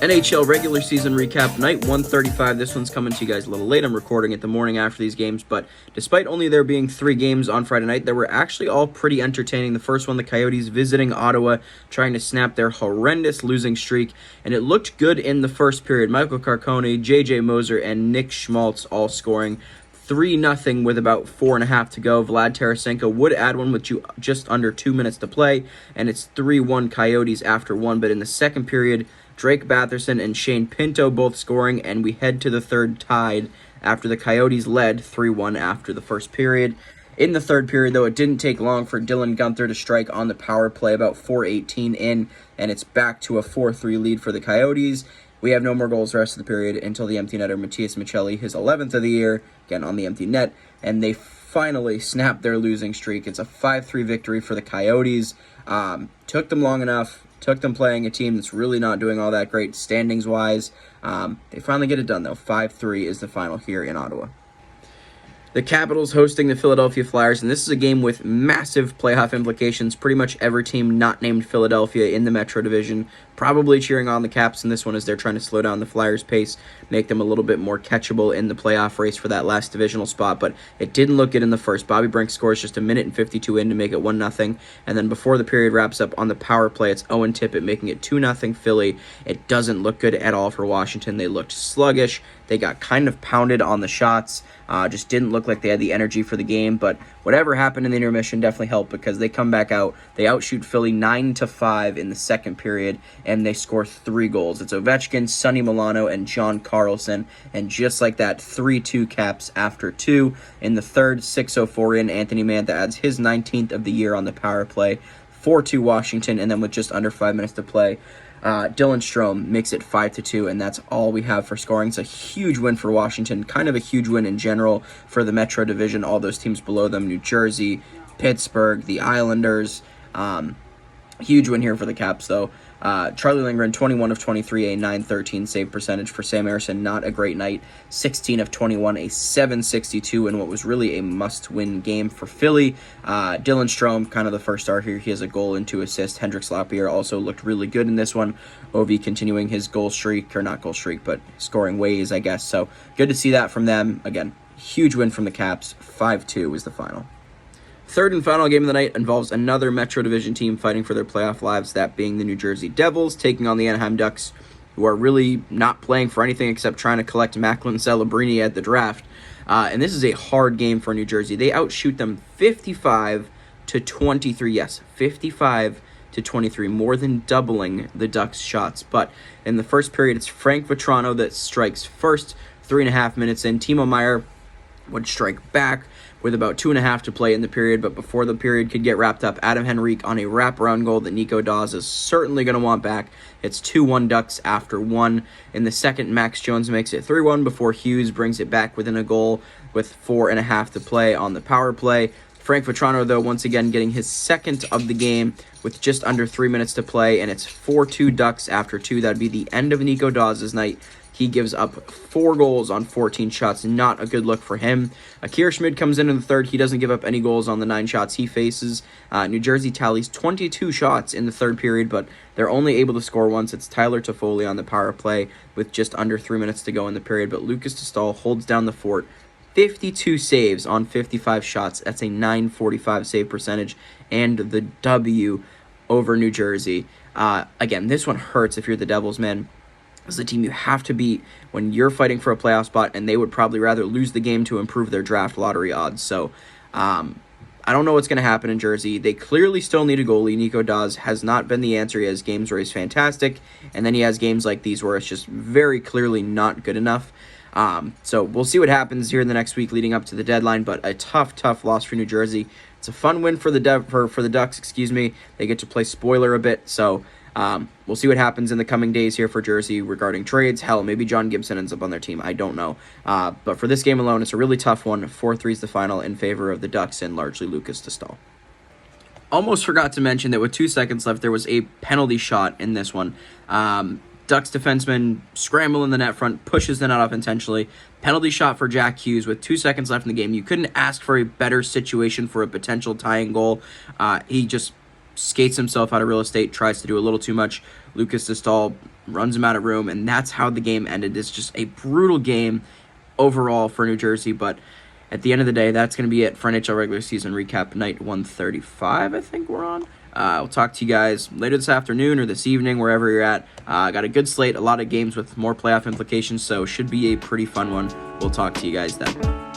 NHL regular season recap, night 135. This one's coming to you guys a little late. I'm recording it the morning after these games, but despite only there being 3 games on Friday night, they were actually all pretty entertaining. The first one, the Coyotes visiting Ottawa, trying to snap their horrendous losing streak, and it looked good in the first period. Michael Carcone, J.J. Moser, and Nick Schmaltz all scoring 3-0 with about 4.5 to go. Vlad Tarasenko would add one with just under 2 minutes to play, and it's 3-1 Coyotes after one. But in the second period, Drake Batherson and Shane Pinto both scoring, and we head to the third tied after the Coyotes led 3-1 after the first period. In the third period, though, it didn't take long for Dylan Guenther to strike on the power play about 4:18 in, and it's back to a 4-3 lead for the Coyotes. We have no more goals the rest of the period until the empty netter Matias Michelli, his 11th of the year, again on the empty net, and they finally snapped their losing streak. It's a 5-3 victory for the Coyotes. Took them long enough, took them playing a team that's really not doing all that great standings-wise. They finally get it done, though. 5-3 is the final here in Ottawa. The Capitals hosting the Philadelphia Flyers, and this is a game with massive playoff implications. Pretty much every team not named Philadelphia in the Metro Division probably cheering on the Caps in this one as they're trying to slow down the Flyers' pace, make them a little bit more catchable in the playoff race for that last divisional spot, but it didn't look good in the first. Bobby Brink scores just 1:52 in to make it 1-0, and then before the period wraps up on the power play, it's Owen Tippett making it 2-0 Philly. It doesn't look good at all for Washington. They looked sluggish. They got kind of pounded on the shots. Just didn't look like they had the energy for the game, but whatever happened in the intermission definitely helped because they come back out. They outshoot Philly 9-5 in the second period, and they score 3 goals. It's Ovechkin, Sonny Milano, and John Carlson, and just like that, 3-2 Caps after 2. In the third, 6:04 in, Anthony Mantha adds his 19th of the year on the power play, 4-2 Washington, and then with just under 5 minutes to play, Dylan Strome makes it 5-2, and that's all we have for scoring. It's a huge win for Washington, kind of a huge win in general for the Metro Division, all those teams below them, New Jersey, Pittsburgh, the Islanders. Huge win here for the Caps, though. Charlie Lindgren, 21 of 23, a .913 save percentage for Sam Ersson. Not a great night. 16 of 21, a .762 in what was really a must-win game for Philly. Dylan Strome, kind of the first star here. He has a goal and 2 assists. Hendrix Lapierre also looked really good in this one. Ovi continuing his goal streak, or not goal streak, but scoring ways, I guess. So good to see that from them. Again, huge win from the Caps. 5-2 is the final. Third and final game of the night involves another Metro Division team fighting for their playoff lives, that being the New Jersey Devils, taking on the Anaheim Ducks, who are really not playing for anything except trying to collect Macklin Celebrini at the draft. And this is a hard game for New Jersey. They outshoot them 55-23. Yes, 55-23, more than doubling the Ducks' shots. But in the first period, it's Frank Vatrano that strikes first, 3.5 minutes in. Timo Meier would strike back with about 2.5 to play in the period, but before the period could get wrapped up, Adam Henrique on a wraparound goal that Nico Dawes is certainly going to want back. It's 2-1 Ducks after 1. In the second, Max Jones makes it 3-1 before Hughes brings it back within a goal with 4.5 to play on the power play. Frank Vatrano, though, once again getting his second of the game with just under 3 minutes to play, and it's 4-2 Ducks after 2. That'd be the end of Nico Dawes' night. He gives up 4 goals on 14 shots. Not a good look for him. Akir Schmid comes in the third. He doesn't give up any goals on the 9 shots he faces. New Jersey tallies 22 shots in the third period, but they're only able to score once. It's Tyler Toffoli on the power play with just under 3 minutes to go in the period, but Lucas Testal holds down the fort. 52 saves on 55 shots. That's a .945 save percentage, and the W over New Jersey. Again, this one hurts if you're the Devils, man. This is a team you have to beat when you're fighting for a playoff spot, and they would probably rather lose the game to improve their draft lottery odds. So I don't know what's going to happen in Jersey. They clearly still need a goalie. Nico Dawes has not been the answer. He has games where he's fantastic, and then he has games like these where it's just very clearly not good enough. So we'll see what happens here in the next week leading up to the deadline, but a tough loss for New Jersey. It's a fun win for the Ducks, They get to play spoiler a bit, so we'll see what happens in the coming days here for Jersey regarding trades. Hell, maybe John Gibson ends up on their team. I don't know. But for this game alone, it's a really tough one. 4-3 is the final in favor of the Ducks and largely Lucas Testal. Almost forgot to mention that with 2 seconds left, there was a penalty shot in this one. Ducks defenseman scramble in the net front, pushes the net off intentionally. Penalty shot for Jack Hughes with 2 seconds left in the game. You couldn't ask for a better situation for a potential tying goal. He just skates himself out of real estate, tries to do a little too much. Lucas Testal runs him out of room, and that's how the game ended. It's just a brutal game overall for New Jersey, but at the end of the day, that's going to be it for NHL regular season recap night 135, I think we're on. I'll talk to you guys later this afternoon or this evening, wherever you're at. Got a good slate, a lot of games with more playoff implications, so should be a pretty fun one. We'll talk to you guys then.